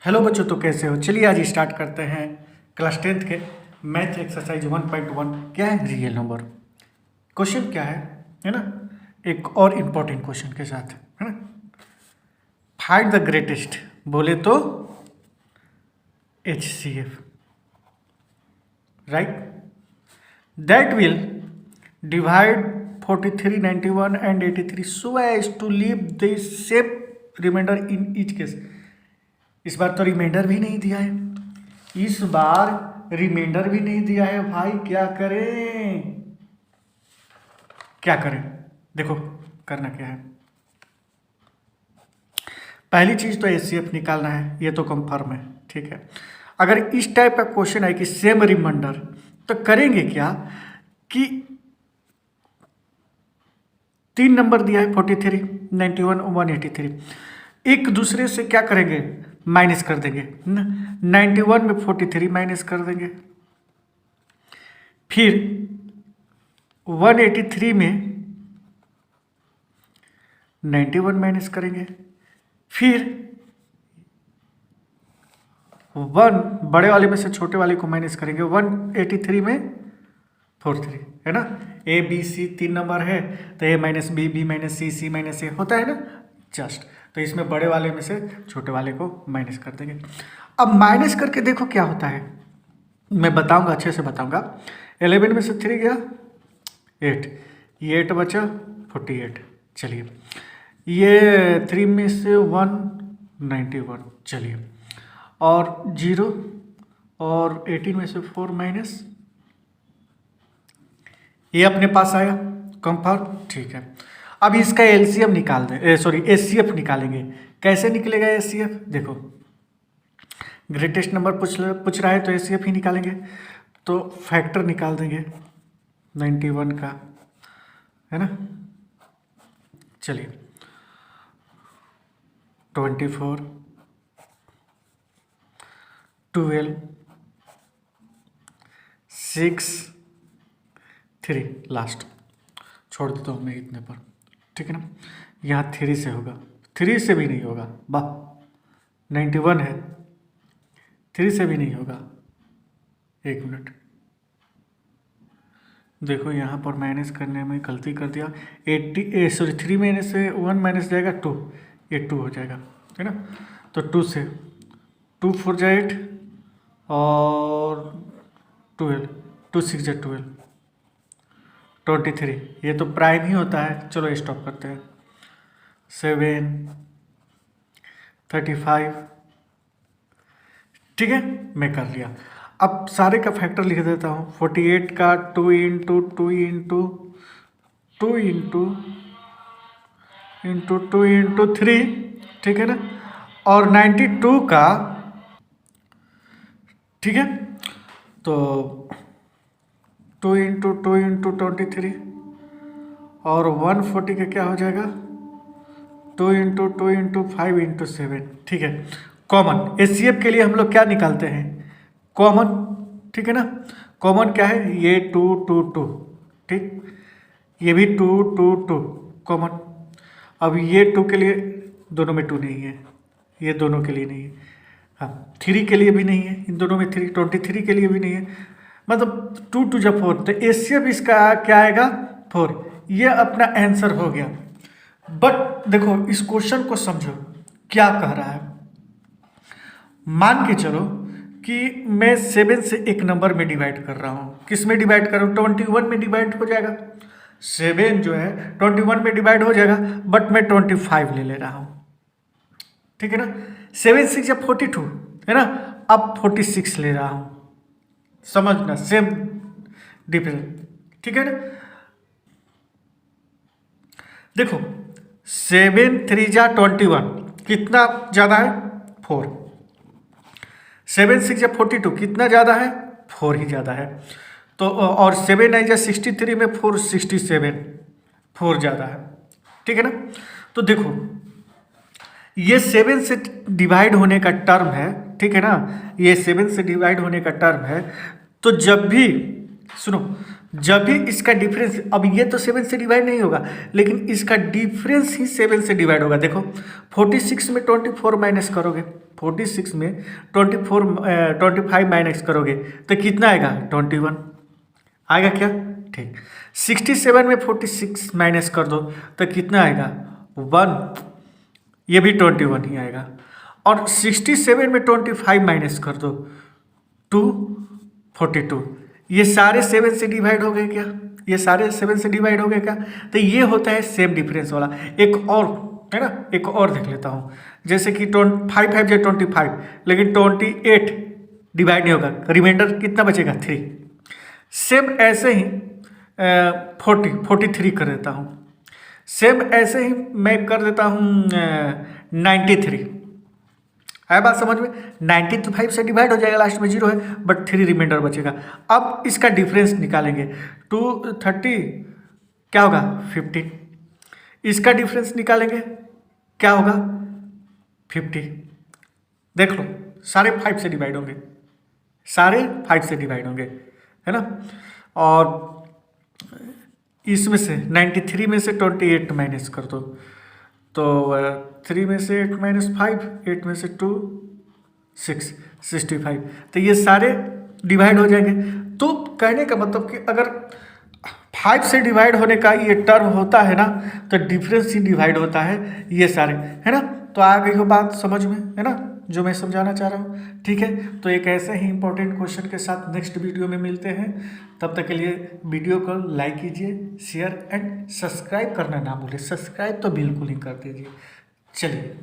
Hello बच्चों, तो कैसे हो? चलिए आज स्टार्ट करते हैं क्लास 10th के मैथ एक्सरसाइज 1.1 क्या है रियल नंबर। क्वेश्चन क्या है ना, एक और इम्पोर्टेंट क्वेश्चन के साथ, है ना। फाइंड द ग्रेटेस्ट बोले तो HCF, right, that will divide 43, 91 and 83 so as to leave the same remainder in each case. इस बार तो रिमाइंडर भी नहीं दिया है, इस बार रिमाइंडर भी नहीं दिया है भाई, क्या करें क्या करें। देखो करना क्या है, पहली चीज तो HCF निकालना है, ये तो कंफर्म है, ठीक है। अगर इस टाइप का क्वेश्चन है कि सेम रिमाइंडर, तो करेंगे क्या कि 3 नंबर दिया है 43, 91, 183, एक दूसरे से क्या करेंगे, माइनस कर देंगे। 91 में 43 माइनस कर देंगे, फिर 183 में 91 माइनस करेंगे, फिर 1 बड़े वाले में से छोटे वाले को माइनस करेंगे, 183 में 43, है ना। A B C 3 नंबर है तो A minus B, B minus C, C minus A होता है ना, जस्ट। तो इसमें बड़े वाले में से छोटे वाले को माइनस कर देंगे। अब माइनस करके देखो क्या होता है, मैं बताऊंगा, अच्छे से बताऊंगा। 11 में से 3 गया 8, ये 8 बचा 48। चलिए ये 3 में से 1 91, चलिए, और 0 और 18 में से 4 माइनस, ये अपने पास आया कंफर्म, ठीक है। अब इसका LCM निकाल दें, सॉरी HCF निकालेंगे। कैसे निकलेगा HCF, देखो ग्रेटेस्ट नंबर पूछ रहा है तो HCF ही निकालेंगे। तो फैक्टर निकाल देंगे 91 का, है ना। चलिए 24, 12, 6, 3, लास्ट छोड़ देता हूँ मैं इतने पर, ठीक है ना। यहाँ 3 से होगा, 3 से भी नहीं होगा, वाह 91 है, 3 से भी नहीं होगा। एक मिनट, देखो यहाँ पर माइनस करने में गलती कर दिया। 3 माइनस से 1 माइनस जाएगा 2, ये 2 हो जाएगा, है ना। तो 2 से 2 4 जा 8 और 12, 2 6 जा 12, 23, ये तो प्राइम ही होता है। चलो स्टॉप करते हैं। 7, 35, ठीक है, मैं कर लिया। अब सारे का फैक्टर लिख देता हूँ। 48 का 2 into 2 into 2 into into 2 into 3, ठीक है ना। और 92 का, ठीक है, तो 2 इंटू 2 इंटू 23 और 140 का क्या हो जाएगा, 2 इंटू 2 इंटू 5 इंटू 7, ठीक है। कॉमन HCF के लिए हम लोग क्या निकालते हैं, कॉमन, ठीक है ना। कॉमन क्या है, ये 2 2 2, ठीक, ये भी 2 2 2 कॉमन। अब ये 2 के लिए, दोनों में 2 नहीं है, ये दोनों के लिए नहीं है, हाँ 3 के लिए भी नहीं है, इन दोनों में 3, 23 के लिए भी नहीं है, मतलब 2 2 जब 4, तो HCF इसका क्या आएगा 4। ये अपना आंसर हो गया। बट देखो इस क्वेश्चन को समझो, क्या कह रहा है। मान के चलो कि मैं 7 से एक नंबर में डिवाइड कर रहा हूँ, किस में डिवाइड कर रहा हूँ, 21 में डिवाइड हो जाएगा। 7 जो है 21 में डिवाइड हो जाएगा, बट मैं 25 ले रहा हूँ, ठीक है ना। 7 6 या 42, है ना, अब 46 ले रहा हूँ, समझना, सेम डिफरेंस, ठीक है ना। देखो 7 3 जा 21, कितना ज़्यादा है, 4। 7 6 या 42, कितना ज़्यादा है, 4 ही ज़्यादा है। तो और 7 9 जा 63 में 4 67, 4 ज़्यादा है, ठीक है ना। तो देखो ये 7 से डिवाइड होने का टर्म है, ठीक है ना, ये 7 से डिवाइड होने का टर्म है। तो जब भी सुनो, जब भी इसका डिफरेंस, अब ये तो 7 से डिवाइड नहीं होगा, लेकिन इसका डिफरेंस ही 7 से डिवाइड होगा। देखो 46 में 24 माइनस करोगे, 46 में 25 माइनस करोगे तो कितना आएगा? 21 आएगा क्या? ठीक। 67 में 46 माइनस कर दो तो कितना आएगा? 1, ये भी 21 ही आएगा। और 67 में 25 माइनस कर दो 2, 42। ये सारे 7 से डिवाइड हो गए क्या? ये सारे 7 से डिवाइड हो गए क्या? तो ये होता है सेम डिफरेंस वाला। एक और है ना, एक और देख लेता हूँ। जैसे कि 5 जो 25, लेकिन 28 डिवाइड नहीं होगा, रिमाइंडर कितना बचेगा? 3। सेम ऐसे ही 43 कर देता हूँ। सेम ऐसे ही मैं कर देता हूँ 93। है बात समझ में? 90 तो 5 से डिवाइड हो जाएगा, लास्ट में 0 है, बट 3 रिमाइंडर बचेगा। अब इसका डिफरेंस निकालेंगे। 230 क्या होगा? 15। इसका डिफरेंस निकालेंगे, क्या होगा? 50। देख लो, सारे 5 से डिवाइड होंगे, सारे 5 से डिवाइड होंगे, है ना। और इसमें से 93 में से 28 माइनस कर दो तो 3 में से 8 माइनस 5, 8 में से 2 6, 65। तो ये सारे डिवाइड हो जाएंगे। तो कहने का मतलब कि अगर 5 से डिवाइड होने का ये टर्म होता है ना, तो डिफरेंस ही डिवाइड होता है, ये सारे, है ना। तो आ गई हो बात समझ में, है ना, जो मैं समझाना चाह रहा हूँ। ठीक है, तो एक ऐसे ही इंपॉर्टेंट क्वेश्चन के साथ नेक्स्ट वीडियो में मिलते हैं। तब तक के लिए वीडियो को लाइक कीजिए, शेयर एंड सब्सक्राइब करना ना भूलिए। सब्सक्राइब तो बिल्कुल ही कर दीजिए। चलिए।